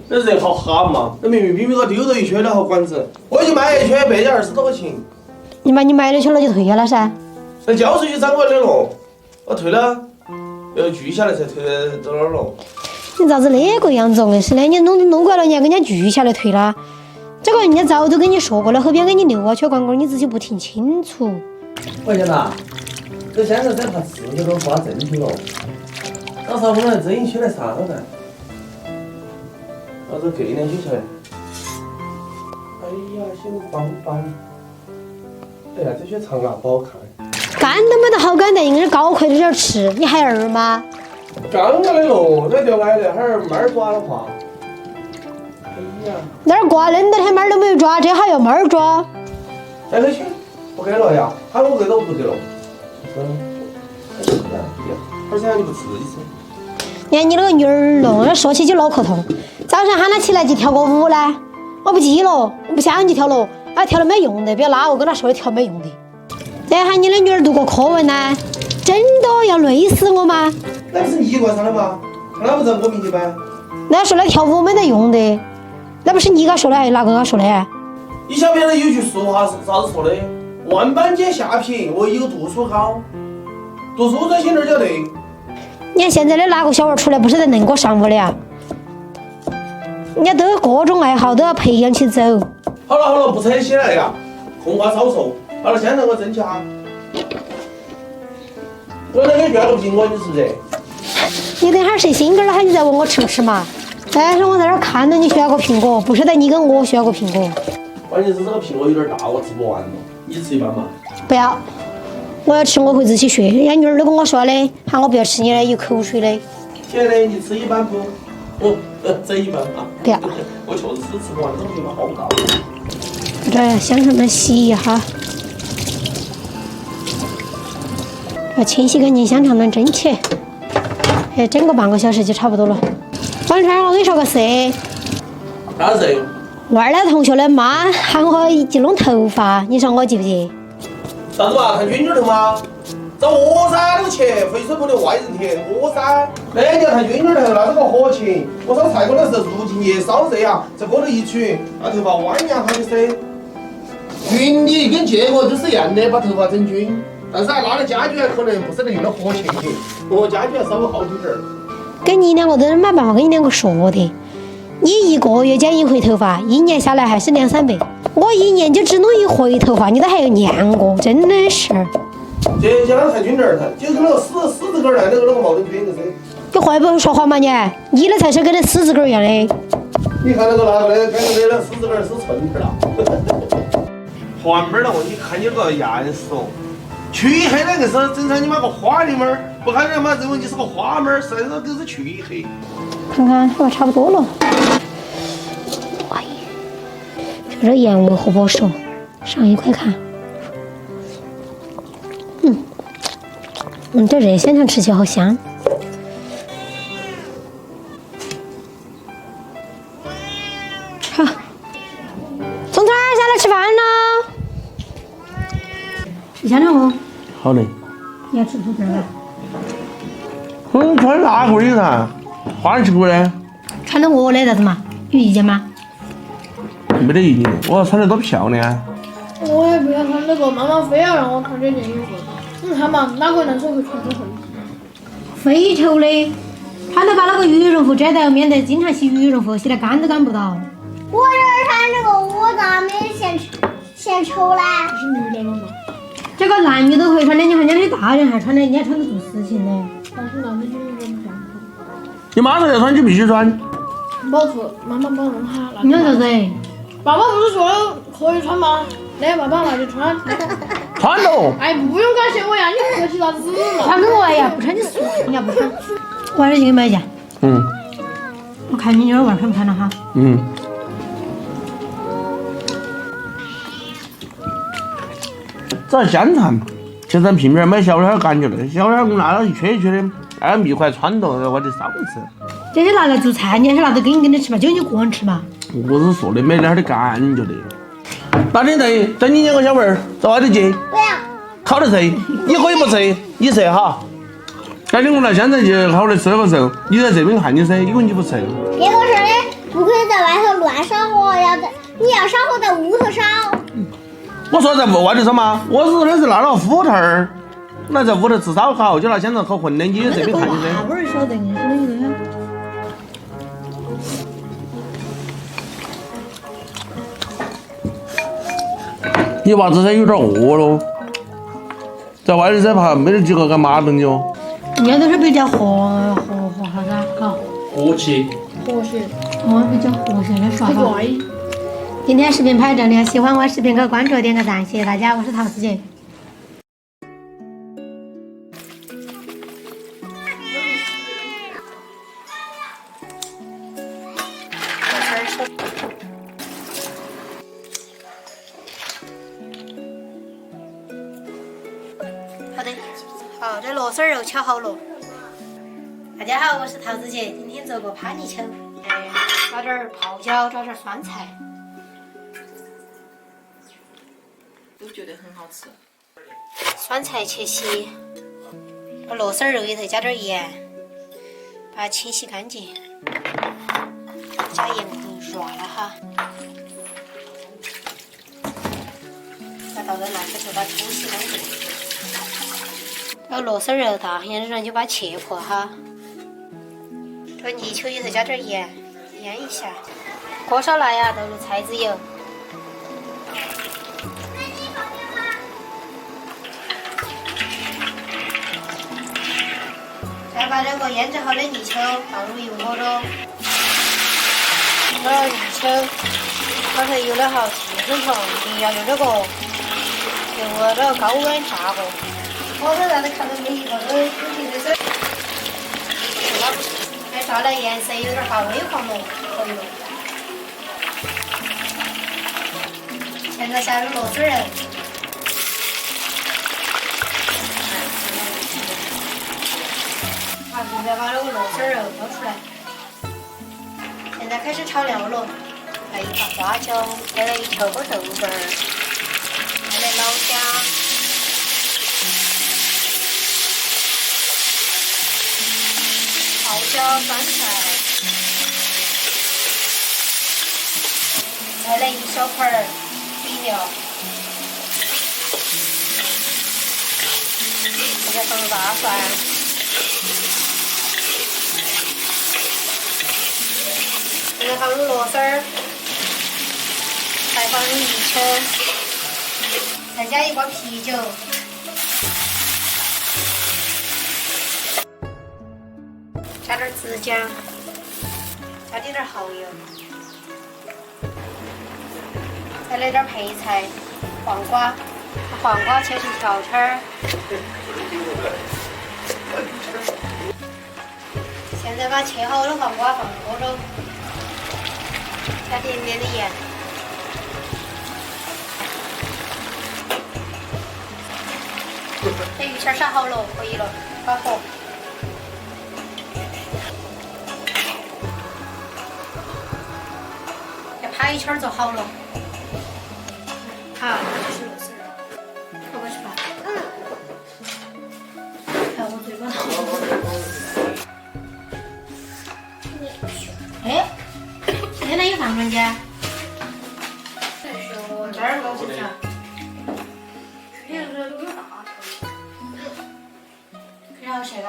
那人好哈嘛！那明明比我丢了一圈的好管子，我已经卖一圈背价20多块钱。你把你买了去了就退下了噻。那交税就掌管的了，我退了，要拒下来才退到哪儿了？你咋子那个样子硬是的？你弄过了，你还跟人家拒下来退了？这个人家早都跟你说过了，后边给你留啊，缺管管，你自己不听清楚。我讲呐，这现在在怕刺激都发正品了，到时候我们争一起来上噻。到时候给点起来。哎呀，显得棒棒。哎呀，这些长牙不好看。干都没得好干的，硬是高快点吃，你还二吗？刚刚的喽，这条矮的，还是猫儿抓的话。哎呀，那儿挂恁那天猫都没有抓，这还要猫抓？再回去，不给了呀，喊我给都不给了。二三你不刺激噻？你看你那个女儿咯，说起就脑壳痛。早上喊她起来就跳个舞呢，我不记了，我不想就跳了，跳了没用的，不要拉我跟她说的跳没用的。再喊你的女儿读个课文呢，真的要累死我吗？那不是你挂上的吗？那不是我明天班？那说的跳舞没得用的，那不是你给他说的，还是哪个给他说的？你晓不晓得有句俗话是啥子说的？万般皆下品，唯有读书高。读书这些人晓得。你看现在的哪个小娃出来不是在恁个上午的啊？人家都有各种爱好，都要培养起走。好了，不扯起来呀，空话少说。好了，现在我争气哈。我那个卷都不进我，你是不是？你等下谁心肝了，喊你再问我吃不吃嘛？但是我在那儿看到你选个苹果，不是得你跟我选个苹果。关键是这个苹果有点大，我吃不完了。你吃一半嘛？不要，我要吃我会自己学。人家女儿都跟我说的，喊我不要吃你的有口水的。姐的，你吃一半不？整一半嘛。不要。我确实是吃不完，这个苹果好大。这香肠们洗一下，要清洗干净香肠们蒸起。哎，整个半个小时就差不多了。王川，我跟你说个事。啥事？娃儿的同学的妈喊我去弄头发，你说我记不记？啥子嘛？看军儿头吗？找我噻，那个钱肥水不流外人田，我噻。那你要看军儿头，那是个活钱。我烧菜锅的时候，入进去烧热呀，在锅头一取，把头发弯呀，好就噻。均理跟结果都是一样的，把头发整均。但是拿的家具可能不是能用的活钱去，我家具稍微好听点儿。跟你两个都是没办法跟你两个说的。你一个月剪一回头发，一年下来还是2、3百。我一年就只弄一回头发，你都还要念我，真的是。这那太均儿，就是那个狮子杆儿那个毛巾卷子噻。你会不会说话嘛你？你的才是跟那狮子杆一样的。你看那个拿过来，感觉那狮子杆是寸儿了。环妹儿了哦，你看你这个样式哦，黢黑的硬是整成你妈个花梨妹儿，不看人妈认为你是个花妹儿，实际上都是黢黑。看看，我差不多了。哎，就这盐味合不合手？上一块看。这热香肠吃起来好香。好，聪聪下来吃饭了。吃香肠不？好嘞。你要吃土豆吗？穿哪会儿的噻？花人吃过的？穿的我的咋子嘛？有意见吗？没得意见，我要穿得多漂亮啊！我也不要穿那个，妈妈非要让我穿这件衣服。你看嘛，哪个男生会穿这厚？非丑的，穿的把那个羽绒服遮到，免得经常洗羽绒服，洗得干都干不到。我这穿这个，我咋没嫌丑嘞？这是女的了嘛？这个男女都可以穿的，你看人家的大人还穿的，人家穿的做事情的。但是男的就应该不这样。你妈说要穿就必须穿。不服，妈妈帮我弄哈。你说啥子？爸爸不是说了可以穿吗？来，爸爸那就穿。穿喽！哎，不用感谢我呀，你客气啥子嘛？穿给我呀，不穿你说人家不穿。我还是去给你买一件。我看你女儿娃穿不穿了哈。这香肠，其实平面买小点儿感觉的，小点儿我们拿了一圈一圈的，那蜜块穿到我就稍微吃。这些拿来做菜，你还是拿着给你吃嘛，就你个人吃嘛。我是说的没点儿的感觉的。那你等你两个小娃儿在外头去，不要。烤着吃，你可以不吃，你吃哈。等你我来现在去好来吃个时候，你在这边看你噻，因为你不吃。别个说的，不可以在外头乱烧火，你要烧火在屋头烧。我说在外头烧嘛，我是那是拿了斧头儿，那在屋头吃烧烤，就拿香肠烤混的，你这边看你噻。味儿晓得，你说的有点。你娃子噻有点饿喽，在外头噻怕没得几个敢麻瞪你哦。人家都是比较和啥子啊？好，和气。和谐，比较和谐的说法。乖。今天视频拍这里，喜欢我视频可关注点个赞，谢谢大家，我是陶师姐。好的，好，这螺丝肉敲好了。大家好，我是桃子姐，今天做个帕尼球，找点泡椒，找点酸菜，都觉得很好吃。酸菜切细，把螺丝肉里头加点盐，把它清洗干净，加盐不软了哈，再倒点辣子就把它冲洗干净。这个螺丝肉大一点的人就把它切破哈。这个泥鳅里头加点盐，腌一下。锅烧来呀，倒入菜籽油。再把这个腌制好的泥鳅倒入油锅中。这泥鳅它是有的好细很长，一定要用这个高温炸锅。我这让你看到每一个都有的是。这烧的颜色有点发微黄了，可以了。现在下入螺丝肉，现在把那个螺丝肉捞出来。现在开始炒料了，来一把花椒，再来一条个豆瓣儿，再来老姜。泡椒、酸菜，再来一小块底料，再放入大蒜，再放入螺丝儿，再放入泥鳅，再加一包啤酒。加点紫姜，加点蚝油，再来点配菜，黄瓜，把黄瓜切成条圈儿。现在把切好的黄瓜放锅中，加点点的盐，这鱼签杀好了，可以了，关火。拍一圈就好了。好，这是螺丝肉，可不是吧？看我嘴巴疼。哎，现在有放软件？这儿高兴啥？然后谁个？